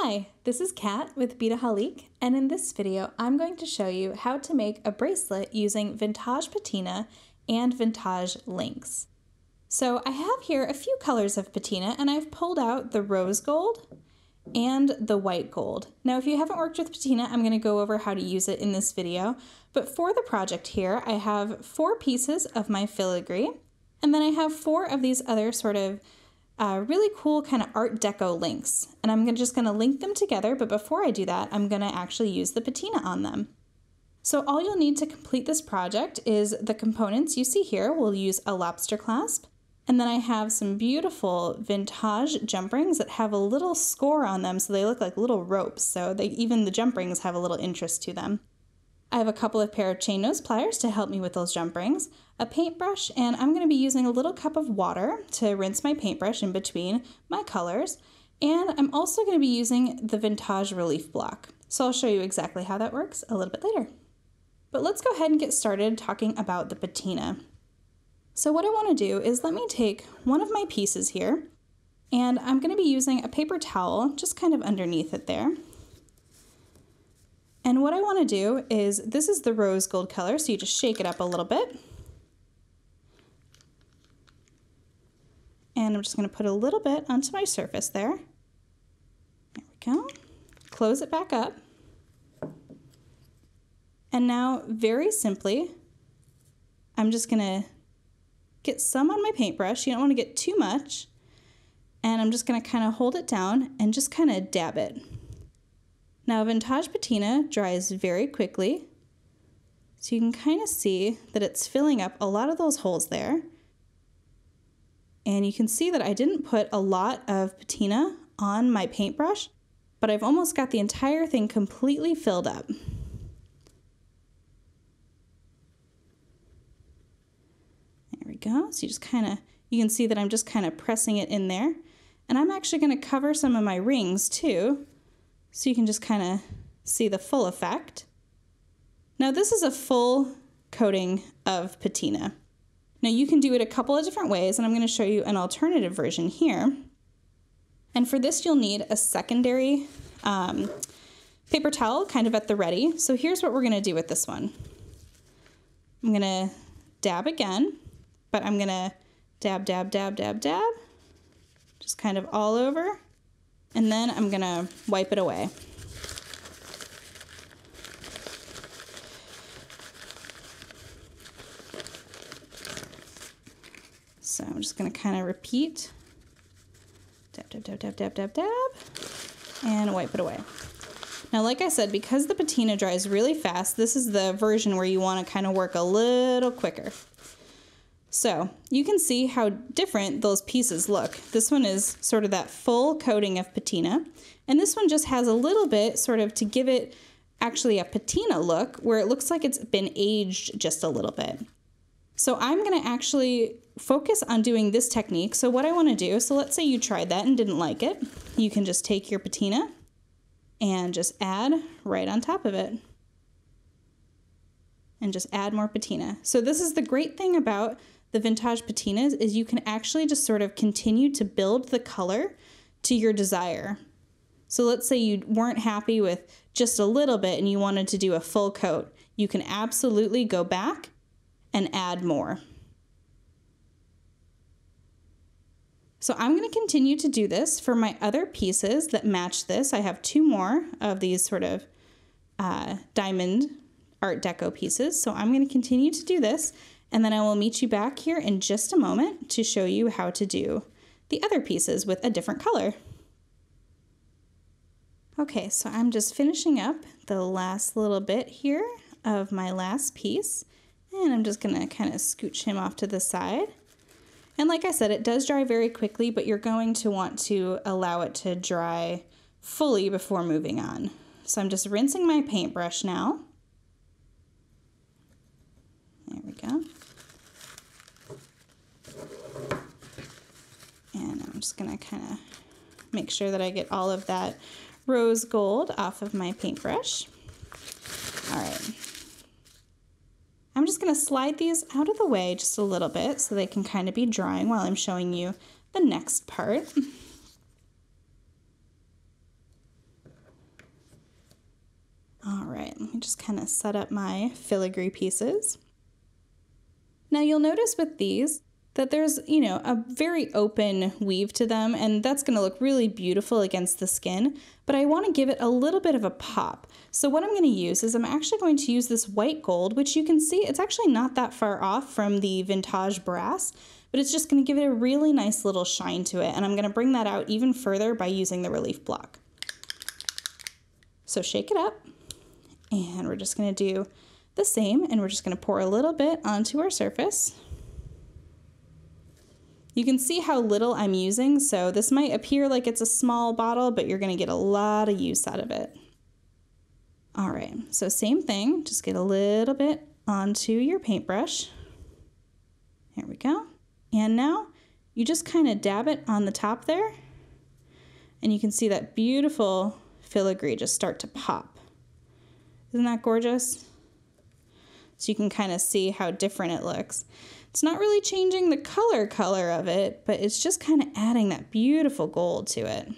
Hi, this is Kat with Beadaholique, and in this video I'm going to show you how to make a bracelet using Vintaj Patina and Vintage Lynx. So I have here a few colors of patina, and I've pulled out the rose gold and the white gold. Now if you haven't worked with patina, I'm going to go over how to use it in this video, but for the project here I have 4 pieces of my filigree, and then I have 4 of these other sort of really cool kind of art deco links, and I'm just going to link them together, but before I do that I'm going to actually use the patina on them. So all you'll need to complete this project is the components you see here. We'll use a lobster clasp, and then I have some beautiful vintage jump rings that have a little score on them, so they look like little ropes, so even the jump rings have a little interest to them. I have a couple of pair of chain nose pliers to help me with those jump rings, a paintbrush, and I'm going to be using a little cup of water to rinse my paintbrush in between my colors, and I'm also going to be using the Vintage relief block. So I'll show you exactly how that works a little bit later. But let's go ahead and get started talking about the patina. So what I want to do is let me take one of my pieces here, and I'm going to be using a paper towel just kind of underneath it there. And what I want to do is, this is the rose gold color, so you just shake it up a little bit. And I'm just going to put a little bit onto my surface there. There we go. Close it back up. And now, very simply, I'm just going to get some on my paintbrush. You don't want to get too much. And I'm just going to kind of hold it down and just kind of dab it. Now, Vintage Patina dries very quickly, so you can kind of see that it's filling up a lot of those holes there. And you can see that I didn't put a lot of patina on my paintbrush, but I've almost got the entire thing completely filled up. There we go. So you can see that I'm just kind of pressing it in there. And I'm actually going to cover some of my rings too, so you can just kind of see the full effect. Now this is a full coating of patina. Now you can do it a couple of different ways, and I'm going to show you an alternative version here. And for this you'll need a secondary paper towel kind of at the ready. So here's what we're going to do with this one. I'm going to dab again, but I'm going to dab, dab, dab, dab, dab, just kind of all over. And then I'm going to wipe it away. So I'm just going to kind of repeat. Dab, dab, dab, dab, dab, dab, dab. And wipe it away. Now, like I said, because the patina dries really fast, this is the version where you want to kind of work a little quicker. So you can see how different those pieces look. This one is sort of that full coating of patina, and this one just has a little bit sort of to give it actually a patina look where it looks like it's been aged just a little bit. So I'm going to actually focus on doing this technique. So what I want to do, so let's say you tried that and didn't like it, you can just take your patina and just add right on top of it. And just add more patina. So this is the great thing about the Vintage patinas, is you can actually just sort of continue to build the color to your desire. So let's say you weren't happy with just a little bit and you wanted to do a full coat. You can absolutely go back and add more. So I'm going to continue to do this for my other pieces that match this. I have 2 more of these sort of diamond art deco pieces. So I'm going to continue to do this, and then I will meet you back here in just a moment to show you how to do the other pieces with a different color. Okay, so I'm just finishing up the last little bit here of my last piece, and I'm just going to kind of scooch him off to the side. And like I said, it does dry very quickly, but you're going to want to allow it to dry fully before moving on. So I'm just rinsing my paintbrush now. There we go. And I'm just going to kind of make sure that I get all of that rose gold off of my paintbrush. All right. I'm just going to slide these out of the way just a little bit so they can kind of be drying while I'm showing you the next part. All right, let me just kind of set up my filigree pieces. Now you'll notice with these that there's, a very open weave to them, and that's going to look really beautiful against the skin, but I want to give it a little bit of a pop. So what I'm going to use is I'm actually going to use this white gold, which you can see it's actually not that far off from the Vintage brass, but it's just going to give it a really nice little shine to it, and I'm going to bring that out even further by using the relief block. So shake it up, and we're just going to do the same, and we're just going to pour a little bit onto our surface. You can see how little I'm using, so this might appear like it's a small bottle, but you're going to get a lot of use out of it. All right, so same thing, just get a little bit onto your paintbrush. Here we go. And now you just kind of dab it on the top there, and you can see that beautiful filigree just start to pop. Isn't that gorgeous? So you can kind of see how different it looks. It's not really changing the color of it, but it's just kind of adding that beautiful gold to it.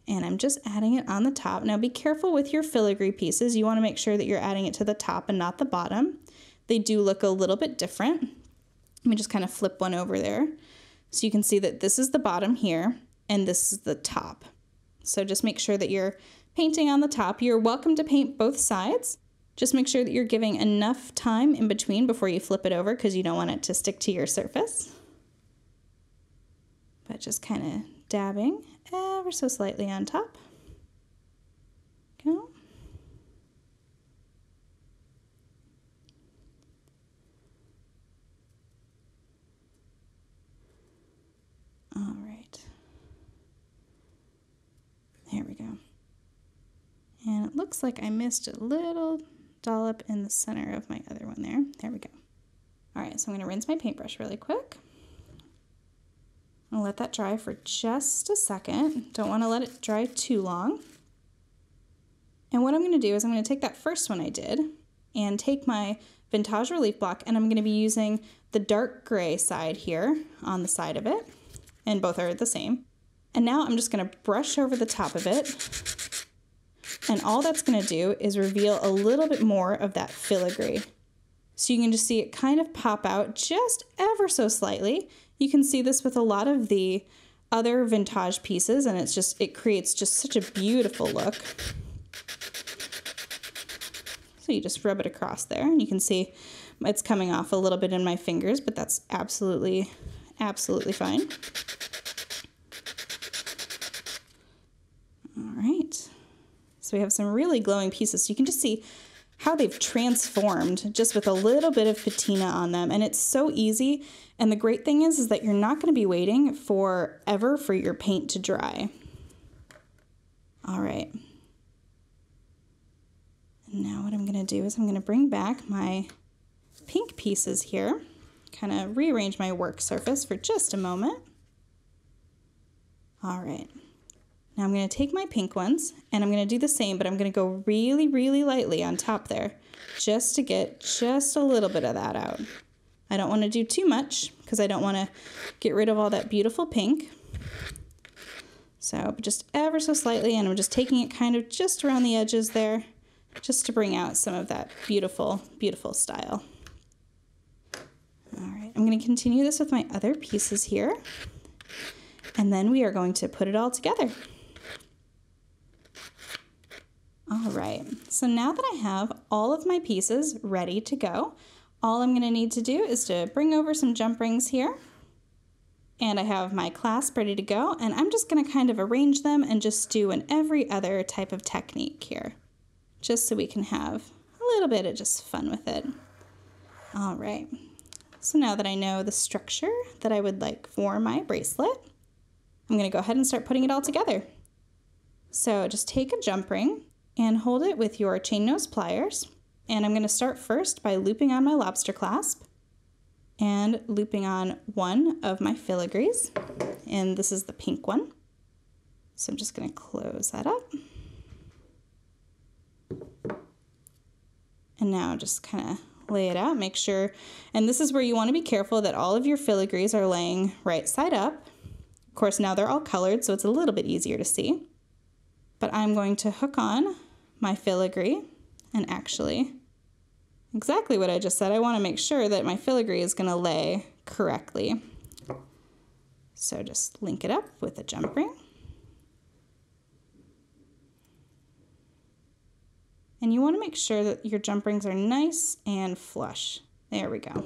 And I'm just adding it on the top. Now be careful with your filigree pieces. You want to make sure that you're adding it to the top and not the bottom. They do look a little bit different. Let me just kind of flip one over there. So you can see that this is the bottom here, and this is the top. So just make sure that you're painting on the top. You're welcome to paint both sides. Just make sure that you're giving enough time in between before you flip it over, because you don't want it to stick to your surface. But just kind of dabbing ever so slightly on top. Go. All right. There we go. And it looks like I missed a little dollop in the center of my other one there. There we go. All right, so I'm going to rinse my paintbrush really quick. I'll let that dry for just a second. Don't want to let it dry too long. And what I'm going to do is I'm going to take that first one I did and take my Vintage relief block, and I'm going to be using the dark gray side here on the side of it, and both are the same. And now I'm just going to brush over the top of it. And all that's going to do is reveal a little bit more of that filigree. So you can just see it kind of pop out just ever so slightly. You can see this with a lot of the other Vintage pieces, and it creates just such a beautiful look. So you just rub it across there, and you can see it's coming off a little bit in my fingers, but that's absolutely, absolutely fine. All right. So we have some really glowing pieces. So you can just see how they've transformed just with a little bit of patina on them. And it's so easy. And the great thing is that you're not going to be waiting forever for your paint to dry. All right. And now what I'm going to do is I'm going to bring back my pink pieces here, kind of rearrange my work surface for just a moment. All right. Now I'm going to take my pink ones, and I'm going to do the same, but I'm going to go really, really lightly on top there, just to get just a little bit of that out. I don't want to do too much, because I don't want to get rid of all that beautiful pink. So just ever so slightly, and I'm just taking it kind of just around the edges there, just to bring out some of that beautiful, beautiful style. All right, I'm going to continue this with my other pieces here, and then we are going to put it all together. All right, so now that I have all of my pieces ready to go, all I'm going to need to do is to bring over some jump rings here. And I have my clasp ready to go, and I'm just going to kind of arrange them and just do an every other type of technique here, just so we can have a little bit of just fun with it. All right, so now that I know the structure that I would like for my bracelet, I'm going to go ahead and start putting it all together. So just take a jump ring and hold it with your chain nose pliers. And I'm going to start first by looping on my lobster clasp and looping on one of my filigrees. And this is the pink one. So I'm just going to close that up. And now just kind of lay it out, make sure, and this is where you want to be careful that all of your filigrees are laying right side up. Of course, now they're all colored, so it's a little bit easier to see. But I'm going to hook on my filigree, and actually, exactly what I just said, I want to make sure that my filigree is going to lay correctly. So just link it up with a jump ring. And you want to make sure that your jump rings are nice and flush. There we go.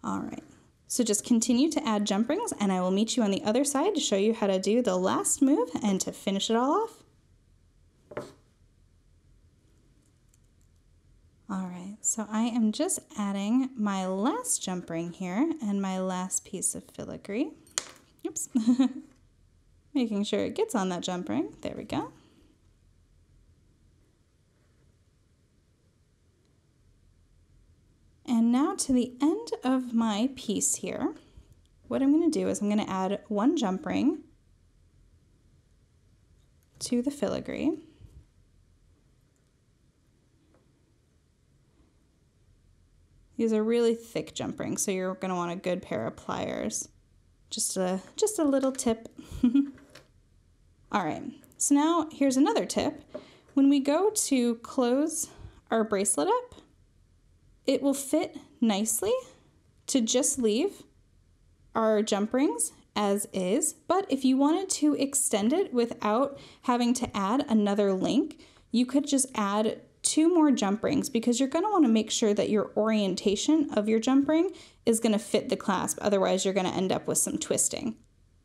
All right, so just continue to add jump rings, and I will meet you on the other side to show you how to do the last move and to finish it all off. All right, so I am just adding my last jump ring here and my last piece of filigree. Oops. Making sure it gets on that jump ring. There we go. And now to the end of my piece here, what I'm going to do is I'm going to add one jump ring to the filigree. These are really thick jump rings, so you're going to want a good pair of pliers. Just a little tip. All right, so now here's another tip. When we go to close our bracelet up, it will fit nicely to just leave our jump rings as is, but if you wanted to extend it without having to add another link, you could just add 2 more jump rings, because you're going to want to make sure that your orientation of your jump ring is going to fit the clasp, otherwise you're going to end up with some twisting.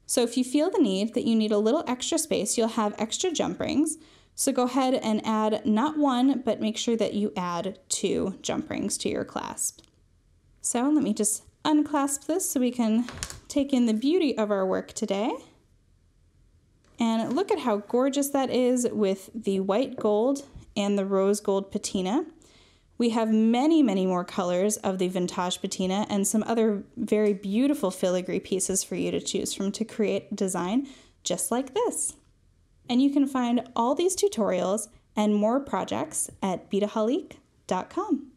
So if you feel the need that you need a little extra space, you'll have extra jump rings. So go ahead and add not 1, but make sure that you add 2 jump rings to your clasp. So let me just unclasp this so we can take in the beauty of our work today. And look at how gorgeous that is with the white gold and the rose gold patina. We have many, many more colors of the Vintaj Patina and some other very beautiful filigree pieces for you to choose from to create a design just like this. And you can find all these tutorials and more projects at Beadaholique.com.